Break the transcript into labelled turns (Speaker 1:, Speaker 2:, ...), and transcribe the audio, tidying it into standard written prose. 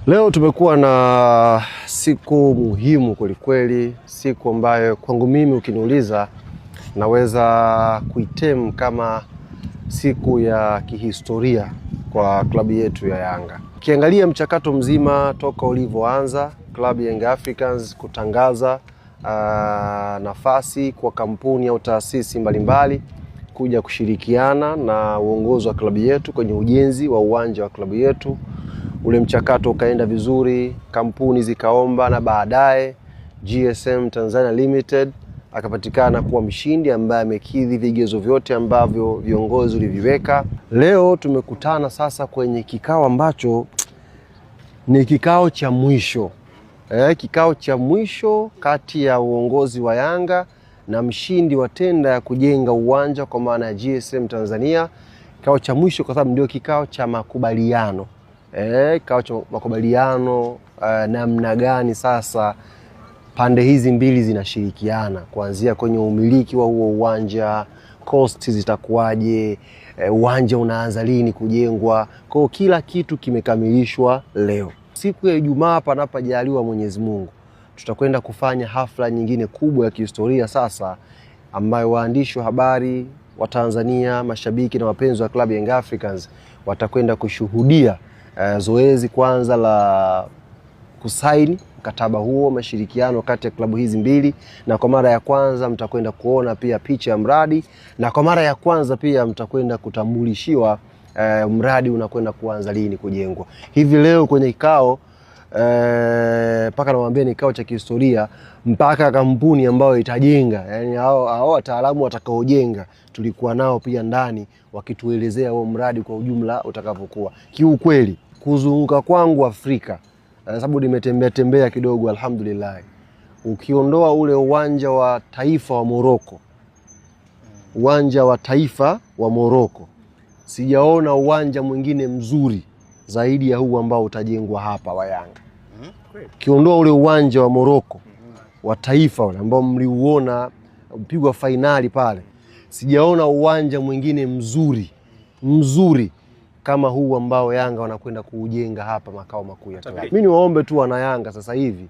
Speaker 1: Leo tumekuwa na siku muhimu kwelikweli, siku ambayo kwangu mimi ukiniuliza naweza kuitem kama siku ya kihistoria kwa klabu yetu ya Yanga. Ukiangalia mchakato mzima toka ulivyoanza klabu ya Young Africans kutangaza nafasi kwa kampuni au taasisi mbalimbali kuja kushirikiana na uongozi wa klabu yetu kwenye ujenzi wa uwanja wa klabu yetu. Ule mchakato ukaenda vizuri, kampuni zikaomba na baadaye GSM Tanzania Limited akapatikana kuwa mshindi ambaye amekidhi vigezo vyote ambavyo viongozi waliviweka. Leo tumekutana sasa kwenye kikao ambacho ni kikao cha mwisho. Kikao cha mwisho kati ya uongozi wa Yanga na mshindi wa tenda ya kujenga uwanja kwa maana ya GSM Tanzania. Kikao cha mwisho kwa sababu ndio kikao cha makubaliano. Kikao cha makubaliano namna gani sasa pande hizi mbili zinashirikiana kuanzia kwenye umiliki wa huo uwanja, cost zitakuwaje, uwanja unaanza lini kujengwa. Kwa kila kitu kimekamilishwa leo. Siku ya Ijumaa panapojaliwa Mwenyezi Mungu tutakwenda kufanya hafla nyingine kubwa ya kihistoria sasa, ambayo waandishi wa habari wa Tanzania, mashabiki na wapenzi wa klabu ya Young Africans watakwenda kushuhudia zoezi kwanza la kusaini mkataba huo mashirikiano kati ya klabu hizi mbili, na kwa mara ya kwanza mtakwenda kuona pia picha ya mradi, na kwa mara ya kwanza pia mtakwenda kutambulishiwa mradi unakwenda kuanza lini kujengwa. Hivi leo kwenye kikao mpaka nawaambia ni kikao cha kihistoria, mpaka kampuni ambayo itajenga, yani hao wataalamu watakaojenga tulikuwa nao pia ndani wakituelezea huo mradi kwa ujumla utakavyokuwa. Kiukweli kuzunguka kwangu Afrika, sababu nimetembea kidogo alhamdulillah, ukiondoa ule uwanja wa taifa wa Morocco, sijaona uwanja mwingine mzuri zaidi ya huu ambao utajengwa hapa wa Yanga. Ukiondoa ule uwanja wa Morocco wa taifa ule ambao mliuona mpigwa finali pale, sijaona uwanja mwingine mzuri kama huu ambao Yanga wanakwenda kuujenga hapa makao makuu ya klabu. Mimi niwaombe tu wana Yanga sasa hivi